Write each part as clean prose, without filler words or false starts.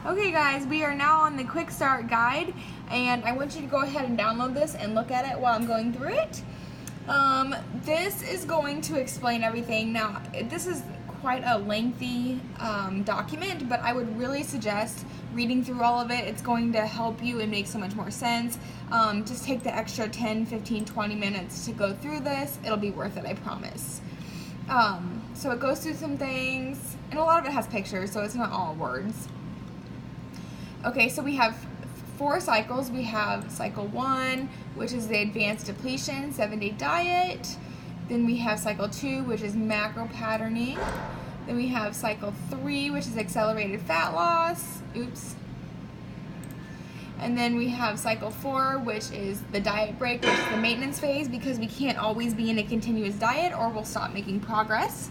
Okay guys, we are now on the quick start guide, and I want you to go ahead and download this and look at it while I'm going through it. This is going to explain everything. Now, this is quite a lengthy document, but I would really suggest reading through all of it. It's going to help you and make so much more sense. Just take the extra 10, 15, 20 minutes to go through this. It'll be worth it, I promise. So it goes through some things, and a lot of it has pictures, so it's not all words. Okay, so we have 4 cycles. We have cycle 1, which is the advanced depletion, 7-day diet. Then we have cycle 2, which is macro patterning. Then we have cycle 3, which is accelerated fat loss. Oops. And then we have cycle 4, which is the diet break, which is the maintenance phase, because we can't always be in a continuous diet or we'll stop making progress.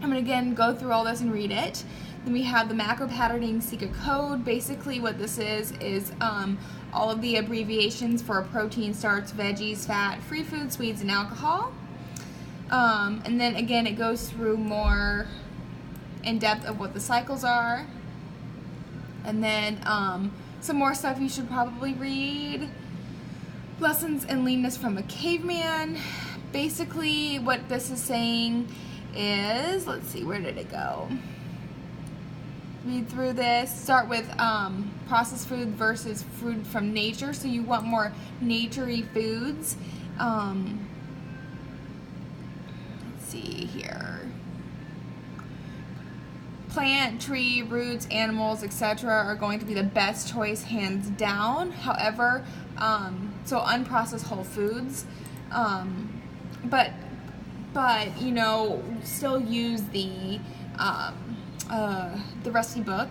I'm going to again go through all this and read it. Then we have the macro patterning secret code. Basically what this is all of the abbreviations for protein, starch, veggies, fat, free food, sweets, and alcohol. And then again it goes through more in depth of what the cycles are. And then some more stuff you should probably read. Lessons in leanness from a caveman. Basically what this is saying is, let's see, where did it go? Read through this. Start with processed food versus food from nature. So you want more naturey foods. Let's see here. Plant, tree, roots, animals, etc. are going to be the best choice, hands down. However, so unprocessed whole foods, but you know, still use the recipe book.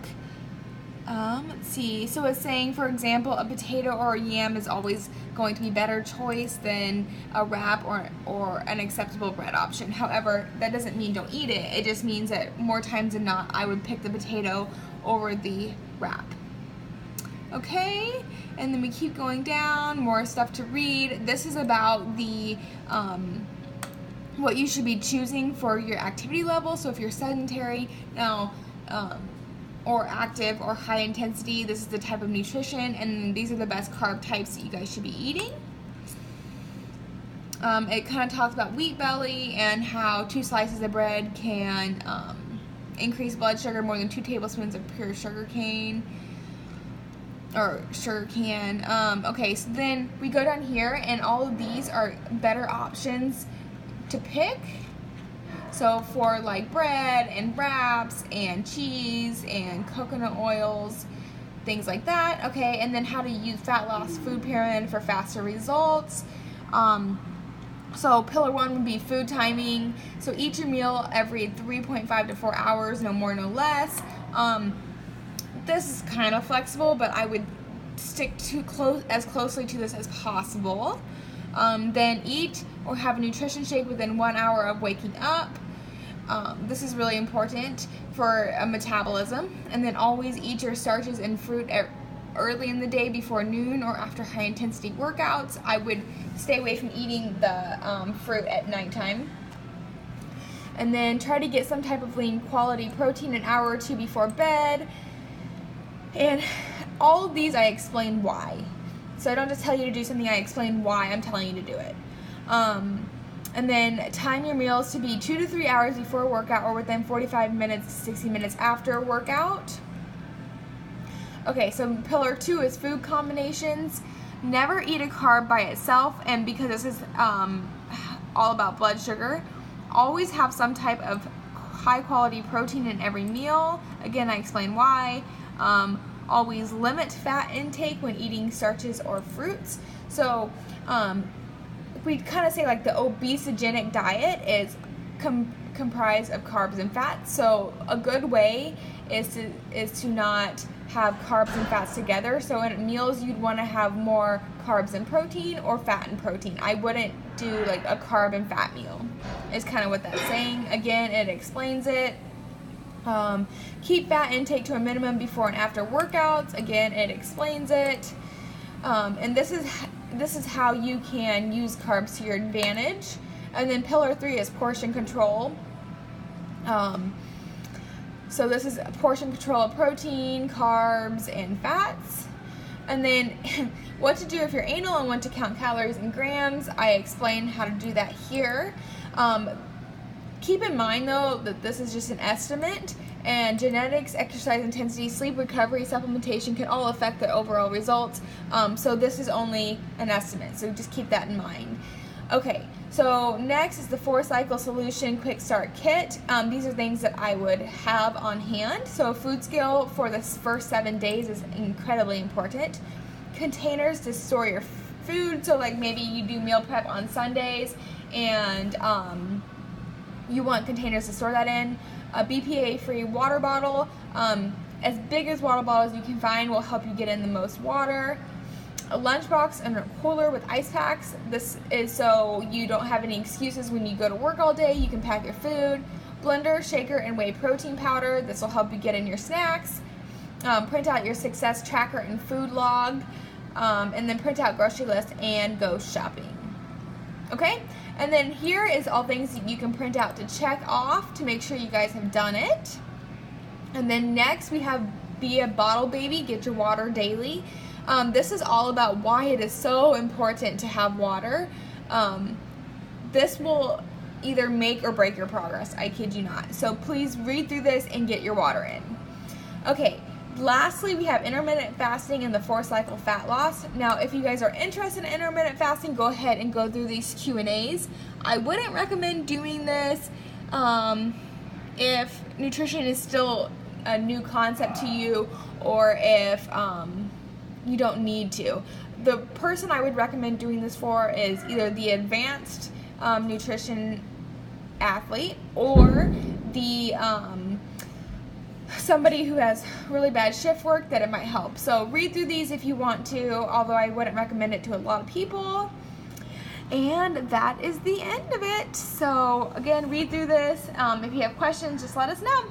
Let's see. So it's saying, for example, a potato or a yam is always going to be a better choice than a wrap or an acceptable bread option. However, that doesn't mean don't eat it. It just means that more times than not, I would pick the potato over the wrap. Okay, and then we keep going down, more stuff to read. This is about the what you should be choosing for your activity level. So if you're sedentary now, or active or high intensity, this is the type of nutrition, and these are the best carb types that you guys should be eating. It kind of talks about wheat belly and how 2 slices of bread can increase blood sugar more than 2 tablespoons of pure sugar cane. Okay, so then we go down here, and all of these are better options to pick. So for like bread and wraps and cheese and coconut oils, things like that. Okay, and then how to use fat loss food pyramid for faster results. So pillar 1 would be food timing. So eat your meal every 3.5 to 4 hours, no more, no less. This is kind of flexible, but I would stick as closely to this as possible. Then eat or have a nutrition shake within 1 hour of waking up. This is really important for metabolism. And then always eat your starches and fruit early in the day before noon or after high intensity workouts. I would stay away from eating the fruit at nighttime. And then try to get some type of lean quality protein an hour or 2 before bed. And all of these I explain why. So I don't just tell you to do something, I explain why I'm telling you to do it. And then time your meals to be 2 to 3 hours before a workout or within 45 minutes to 60 minutes after a workout. Okay, so pillar 2 is food combinations. Never eat a carb by itself, and because this is all about blood sugar, always have some type of high quality protein in every meal. Again, I explain why. Always limit fat intake when eating starches or fruits. So we kind of say like the obesogenic diet is comprised of carbs and fats. So a good way is to not have carbs and fats together. So in meals you'd want to have more carbs and protein or fat and protein. I wouldn't do like a carb and fat meal, is kind of what that's saying. Again, it explains it. Keep fat intake to a minimum before and after workouts. Again, it explains it. And this is how you can use carbs to your advantage. And then pillar 3 is portion control. So this is a portion control of protein, carbs, and fats. And then what to do if you're anal and want to count calories in grams. I explain how to do that here. Keep in mind though that this is just an estimate, and genetics, exercise intensity, sleep recovery, supplementation can all affect the overall results. So this is only an estimate, so just keep that in mind. Okay, so next is the 4-cycle solution quick start kit. These are things that I would have on hand. So a food scale for the first 7 days is incredibly important. Containers to store your food, so like maybe you do meal prep on Sundays and you want containers to store that in. A BPA-free water bottle, as big as water bottles you can find, will help you get in the most water. A lunchbox and a cooler with ice packs. This is so you don't have any excuses when you go to work all day. You can pack your food. Blender, shaker, and whey protein powder. This will help you get in your snacks. Print out your success tracker and food log, and then print out grocery list and go shopping. Okay, and then here is all things that you can print out to check off to make sure you guys have done it. And then next we have Be a Bottle Baby, Get Your Water Daily. This is all about why it is so important to have water. This will either make or break your progress, I kid you not. So please read through this and get your water in. Okay, lastly, we have intermittent fasting and the 4-cycle fat loss. Now, if you guys are interested in intermittent fasting, go ahead and go through these Q&As. I wouldn't recommend doing this if nutrition is still a new concept to you, or if you don't need to. The person I would recommend doing this for is either the advanced nutrition athlete or the somebody who has really bad shift work that it might help. So read through these if you want to, although I wouldn't recommend it to a lot of people. And that is the end of it. So again, read through this. If you have questions, just let us know.